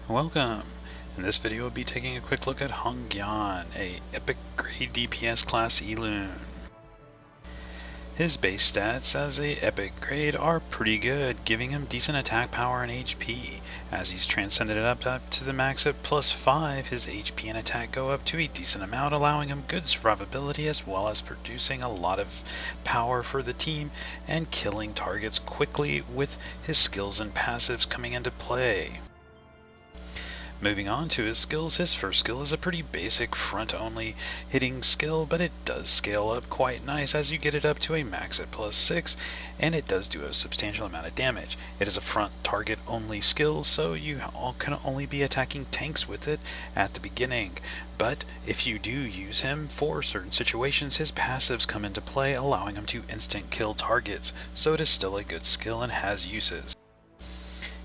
Welcome! In this video we'll be taking a quick look at Gyeon, a epic grade DPS class Elune. His base stats as a epic grade are pretty good, giving him decent attack power and HP. As he's transcended it up to the max at +5, his HP and attack go up to a decent amount, allowing him good survivability as well as producing a lot of power for the team and killing targets quickly with his skills and passives coming into play. Moving on to his skills, his first skill is a pretty basic front-only hitting skill, but it does scale up quite nice as you get it up to a max at +6, and it does do a substantial amount of damage. It is a front target only skill, so you can only be attacking tanks with it at the beginning. But if you do use him for certain situations, his passives come into play, allowing him to instant kill targets, so it is still a good skill and has uses.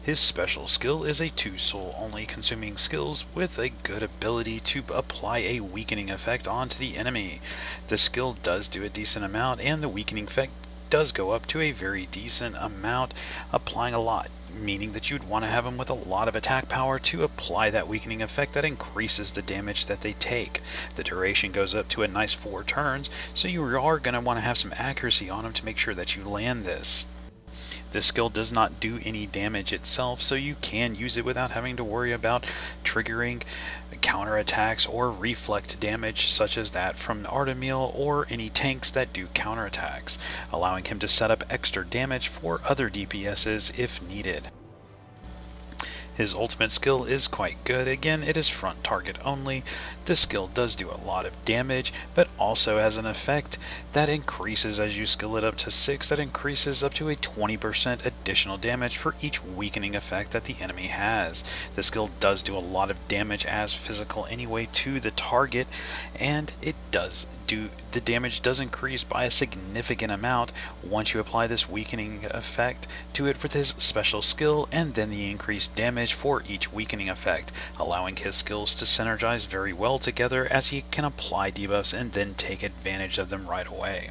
His special skill is a 2-soul only consuming skills with a good ability to apply a weakening effect onto the enemy. The skill does do a decent amount, and the weakening effect does go up to a very decent amount, applying a lot, meaning that you'd want to have him with a lot of attack power to apply that weakening effect that increases the damage that they take. The duration goes up to a nice 4 turns, so you are going to want to have some accuracy on him to make sure that you land this. This skill does not do any damage itself, so you can use it without having to worry about triggering counterattacks or reflect damage such as that from Artemil or any tanks that do counterattacks, allowing him to set up extra damage for other DPSs if needed. His ultimate skill is quite good. Again, it is front target only. This skill does do a lot of damage, but also has an effect that increases as you skill it up to 6, that increases up to a 20% additional damage for each weakening effect that the enemy has. The skill does do a lot of damage as physical anyway to the target, and the damage does increase by a significant amount once you apply this weakening effect to it with his special skill, and then the increased damage for each weakening effect, allowing his skills to synergize very well together as he can apply debuffs and then take advantage of them right away.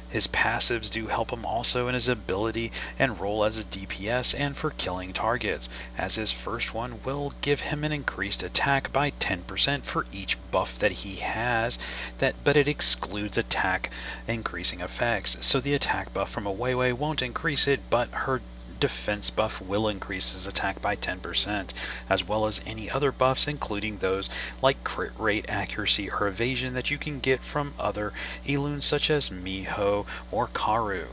His passives do help him also in his ability and role as a DPS and for killing targets, as his first one will give him an increased attack by 10% for each buff that he has, but it excludes attack increasing effects, so the attack buff from a Weiwei won't increase it, but her defense buff will increase his attack by 10%, as well as any other buffs, including those like crit rate, accuracy, or evasion that you can get from other Elunes such as Miho or Karu.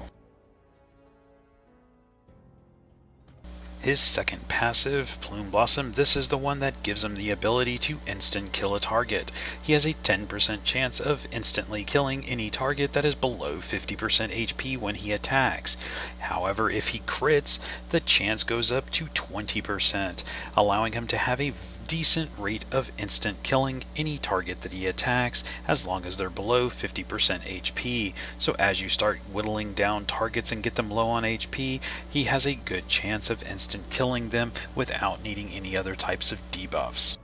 His second passive, Plume Blossom, this is the one that gives him the ability to instant kill a target. He has a 10% chance of instantly killing any target that is below 50% HP when he attacks. However, if he crits, the chance goes up to 20%, allowing him to have a decent rate of instant killing any target that he attacks as long as they're below 50% HP. So as you start whittling down targets and get them low on HP, he has a good chance of instant killing them without needing any other types of debuffs.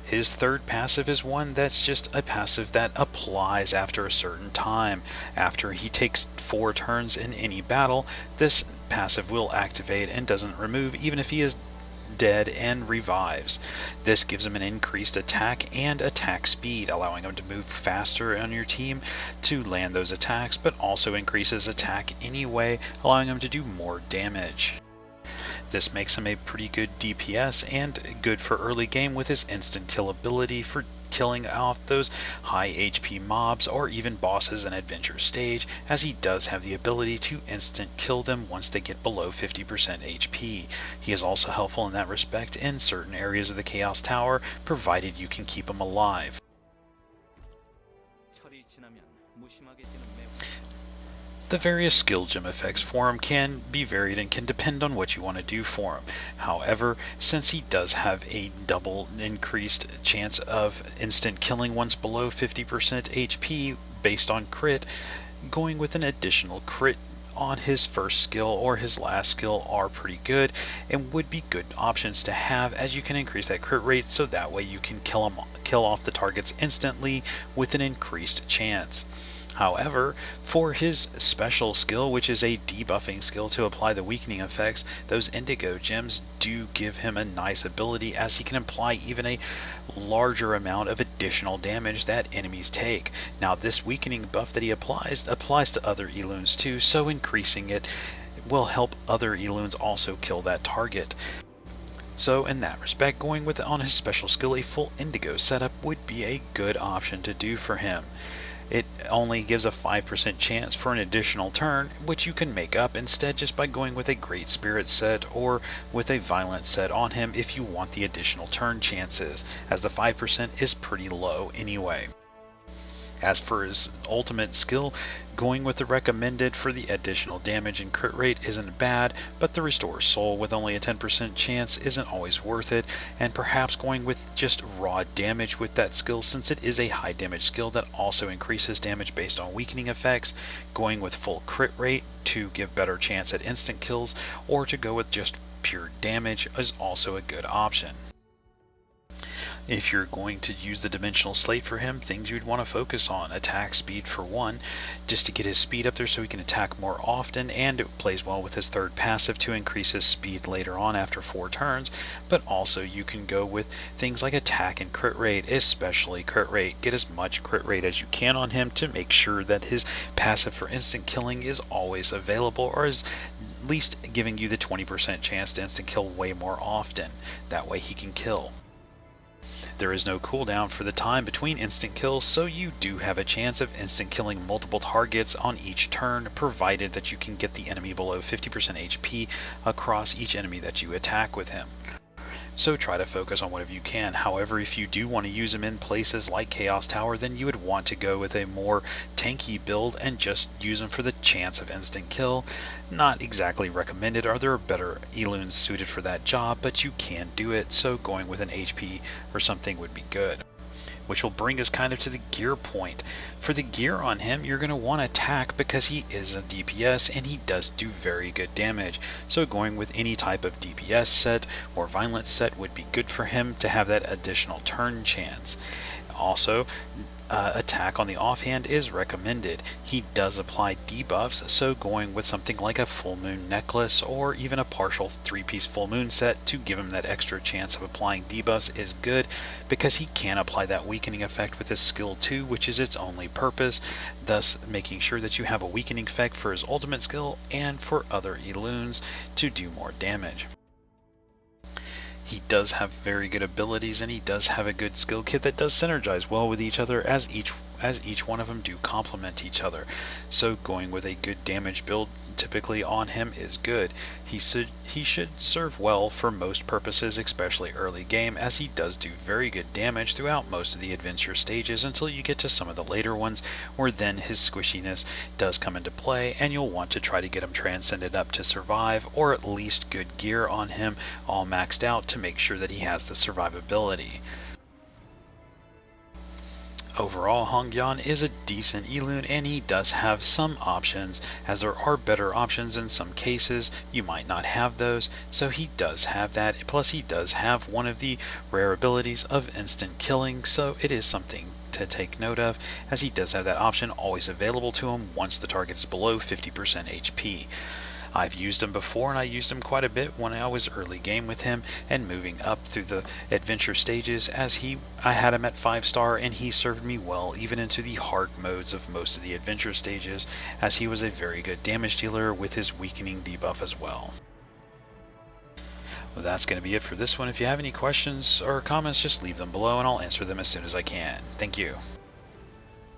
His third passive is one that's just a passive that applies after a certain time. After he takes 4 turns in any battle, this passive will activate and doesn't remove even if he is dead and revives. This gives him an increased attack and attack speed, allowing him to move faster on your team to land those attacks, but also increases attack anyway, allowing him to do more damage. This makes him a pretty good DPS and good for early game with his instant kill ability for killing off those high HP mobs or even bosses in adventure stage, as he does have the ability to instant kill them once they get below 50% HP. He is also helpful in that respect in certain areas of the Chaos Tower, provided you can keep him alive. The various skill gem effects for him can be varied and can depend on what you want to do for him. However, since he does have a double increased chance of instant killing once below 50% HP based on crit, going with an additional crit on his first skill or his last skill are pretty good and would be good options to have, as you can increase that crit rate so that way you can kill off the targets instantly with an increased chance. However, for his special skill, which is a debuffing skill to apply the weakening effects, those indigo gems do give him a nice ability, as he can apply even a larger amount of additional damage that enemies take. Now this weakening buff that he applies to other Elunes too, so increasing it will help other Elunes also kill that target. So in that respect, going with it on his special skill, a full indigo setup would be a good option to do for him. It only gives a 5% chance for an additional turn, which you can make up instead just by going with a Great Spirit set or with a Violent set on him if you want the additional turn chances, as the 5% is pretty low anyway. As for his ultimate skill, going with the recommended for the additional damage and crit rate isn't bad, but the Restore Soul with only a 10% chance isn't always worth it, and perhaps going with just raw damage with that skill, since it is a high damage skill that also increases damage based on weakening effects, going with full crit rate to give better chance at instant kills, or to go with just pure damage is also a good option. If you're going to use the Dimensional Slate for him, things you'd want to focus on: attack speed for one, just to get his speed up there so he can attack more often, and it plays well with his third passive to increase his speed later on after 4 turns, but also you can go with things like attack and crit rate, especially crit rate. Get as much crit rate as you can on him to make sure that his passive for instant killing is always available, or is at least giving you the 20% chance to instant kill way more often. That way he can kill. There is no cooldown for the time between instant kills, so you do have a chance of instant killing multiple targets on each turn, provided that you can get the enemy below 50% HP across each enemy that you attack with him. So try to focus on whatever you can. However, if you do want to use him in places like Chaos Tower, then you would want to go with a more tanky build and just use him for the chance of instant kill. Not exactly recommended. Are there better Elunes suited for that job, but you can do it, so going with an HP or something would be good. Which will bring us kind of to the gear point. For the gear on him, you're going to want to attack because he is a DPS and he does do very good damage. So going with any type of DPS set or violent set would be good for him to have that additional turn chance. Also, attack on the offhand is recommended. He does apply debuffs, so going with something like a full moon necklace or even a partial 3-piece full moon set to give him that extra chance of applying debuffs is good, because he can apply that weakening effect with his skill 2, which is its only purpose, thus making sure that you have a weakening effect for his ultimate skill and for other Elunes to do more damage. He does have very good abilities, and he does have a good skill kit that does synergize well with each other, as each one of them do complement each other. So going with a good damage build typically on him is good. He should serve well for most purposes, especially early game, as he does do very good damage throughout most of the adventure stages until you get to some of the later ones, where then his squishiness does come into play, and you'll want to try to get him transcended up to survive, or at least good gear on him all maxed out to make sure that he has the survivability. Overall, Gyeon is a decent Elune, and he does have some options, as there are better options in some cases. You might not have those, so he does have that. Plus, he does have one of the rare abilities of instant killing, so it is something to take note of, as he does have that option always available to him once the target is below 50% HP. I've used him before, and I used him quite a bit when I was early game with him and moving up through the adventure stages, as I had him at 5-star, and he served me well even into the hard modes of most of the adventure stages, as he was a very good damage dealer with his weakening debuff as well. Well, that's going to be it for this one. If you have any questions or comments, just leave them below and I'll answer them as soon as I can. Thank you.